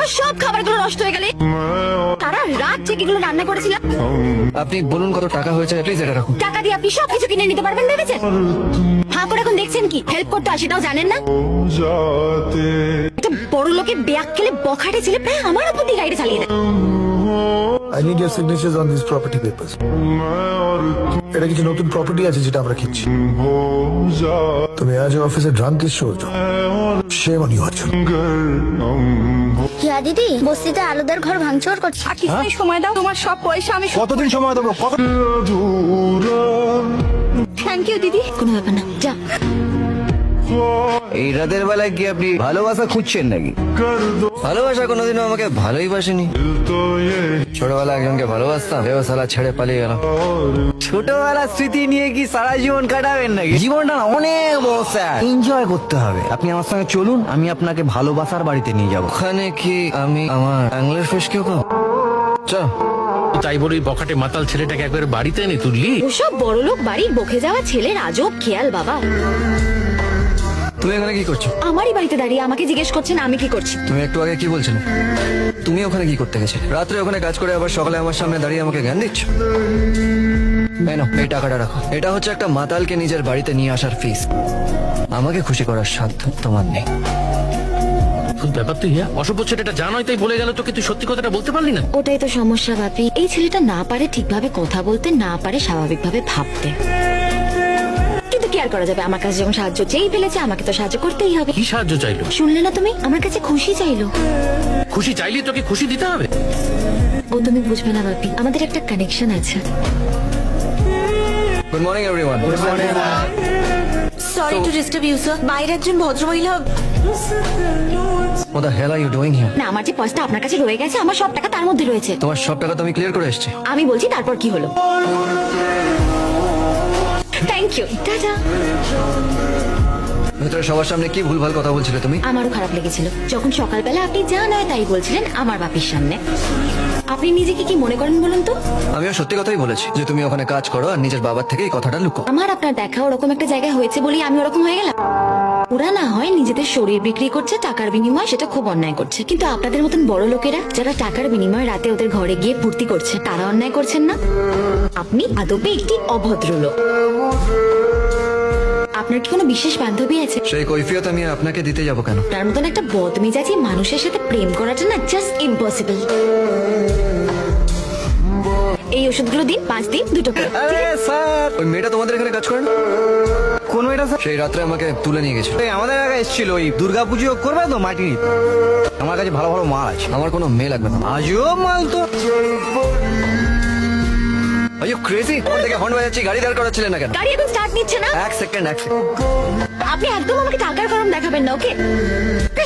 আমার সব খাবারগুলো নষ্ট হয়ে গেলে। সারা রাত জেগে এগুলো রান্না করেছিলাম। আপনি বলুন কত টাকা হয়েছে, প্লিজ এটা রাখুন। টাকা দিয়ে আপনি সবকিছু কিনে নিতে পারবেন ভেবেছেন? হাঁ করে এখন দেখছেন কি? হেল্প করতে হয় সেটাও জানেন না। একটা বড় লোকের ব্যাগ খেলে বখাটে ছেলে প্রায় আমার উপর দিয়ে গাড়ি চালিয়ে দেয়। I need your signatures on these property papers. এটা কিছু নতুন প্রপার্টি আছে যেটা আমরা কিনছি। তুমি আজ অফিসে ড্রাঙ্ক এসছো, shame on you, অর্জুন। ইয়া দিদি, বস্তিতে আলুদের ঘর ভাঙচুর করছে। আর কিছু সময় দাও, তোমার সব পয়সা আমি কতদিন সময় দেবো? থ্যাংক ইউ দিদি। কোনো ব্যাপার না, যা। এই রাতের বেলায় কি আপনি ভালোবাসা খুঁজছেন নাকি? ভালোবাসা কোনোদিনও আমাকে ভালোই বাসেনি। ছোটবেলা একজনকে ভালোবাসতাম, এবার সালা ছেড়ে পালিয়ে গেল। ছোটবেলার স্মৃতি নিয়ে কি সারা জীবন কাটাবেন নাকি? জীবনটা না অনেক বড় স্যার, এনজয় করতে হবে। আপনি আমার সঙ্গে চলুন, আমি আপনাকে ভালোবাসার বাড়িতে নিয়ে যাবো। ওখানে কি আমি আমার অ্যাংলের ফিশ কেউ পাবো? চল। তাই বলে ওই বখাটে মাতাল ছেলেটাকে একবার বাড়িতে এনে তুললি? ওসব বড়লোক বাড়ির বকে যাওয়া ছেলের আজব খেয়াল বাবা। তুমি এখানে কি করছো? আমারই বাড়িতে দাঁড়িয়ে আমাকে জিজ্ঞেস করছেন আমি কি করছি। তুমি একটু আগে কি বলছিলে? তুমি ওখানে কি করতে গেছিলে? রাত্রে ওখানে কাজ করে আবার সকালে আমার সামনে দাঁড়িয়ে আমাকে জ্ঞান দিচ্ছ? এই নাও, এই টাকাটা রাখো। এটা হচ্ছে একটা মাতালকে নিজের বাড়িতে নিয়ে আসার ফিস। আমাকে খুশি করার সাধ্য তোমার নেই। ব্যাপার তুই অসভ্য ছেলেটা জানোই তাই বলে গেল, তোকে তুই সত্যি কথাটা বলতে পারলি না? ওটাই তো সমস্যা বাপি। এই ছেলেটা না পারে ঠিকভাবে কথা বলতে, না পারে স্বাভাবিকভাবে ভাবতে। কিন্তু কি আর করা যাবে, আমার কাছে যখন সাহায্য চেয়ে ফেলেছে আমাকে তো সাহায্য করতেই হবে। কি সাহায্য চাইলো? শুনলে না তুমি? আমার কাছে খুশি চাইলো। খুশি চাইলে তোকে খুশি দিতে হবে? ও তুমি বুঝবে না বাপি, আমাদের একটা কানেকশন আছে। Good morning everyone. Sorry to disturb you sir, বাইরে একজন ভদ্রমহিলা। What the hell are you doing here? না, আমার যে পয়সাটা আপনার কাছে রয়ে গেছে, আমার সব টাকা তার মধ্যে রয়েছে। তোমার সব টাকা তো আমি ক্লিয়ার করে এসেছি। আমি বলছি তারপর কি হলো। Thank you, tata. ভেতরে সবার সামনে কি ভুলভাল কথা বলছিলে তুমি? আমারও খারাপ লেগেছিল যখন সকালবেলা আপনি যা নয় তাই বলছিলেন আমার বাপির সামনে। আপনি নিজেকে কি মনে করেন বলুন তো? আমিও সত্যি কথাই বলেছি যে তুমি ওখানে কাজ করো আর নিজের বাবার থেকে এই কথাটা লুকো। আমার আপনার দেখা ওরকম একটা জায়গায় হয়েছে বলেই আমি ওরকম হয়ে গেলাম। ওরা না হয় নিজেদের শরীর বিক্রি করছে টাকার বিনিময়ে, সেটা খুব অন্যায় করছে। কিন্তু আপনাদের মতন বড় লোকেরা যারা টাকার বিনিময়ে রাতে ওদের ঘরে গিয়ে ফুর্তি করছে, তারা অন্যায় করছেন না? আপনি আদপে একটি অভদ্র লোক। আপনার কি কোনো বিশেষ বান্ধবী আছে? সেই কৈফিয়ত আমি আপনাকে দিতে যাবো কেন? তার মতন একটা বদমেজাজি মানুষের সাথে প্রেম করাটা না জাস্ট ইম্পসিবল। এই ওষুধগুলো দিন, 5 দিন 2টো করে। আরে স্যার, ওই মেয়েটা তোমাদের এখানে কাজ করে না? কোন মেয়েটা স্যার? সেই রাত্রে আমাকে তুলে নিয়ে গেছিল। আমাদের এলাকায় এসেছিল, ওই দুর্গাপুজো করবে তো মাটি নিতে। আমার কাছে ভালো ভালো মাল আছে। আমার কোনো মেয়ে লাগবে না। আজও মাল তো। Are you crazy? কোন থেকে হর্ন বাজাচ্ছি, গাড়ি দাঁড় করাচ্ছিলেন না কেন? গাড়ি এখন স্টার্ট নিচ্ছে না। এক সেকেন্ড। আপনি একদম আমাকে টাকার গরম দেখাবেন না, ওকে?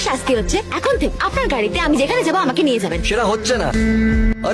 শাস্তি হচ্ছে এখন থেকে আপনার গাড়িতে আমি যেখানে যাবো আমাকে নিয়ে যাবেন। সেটা হচ্ছে না। আরে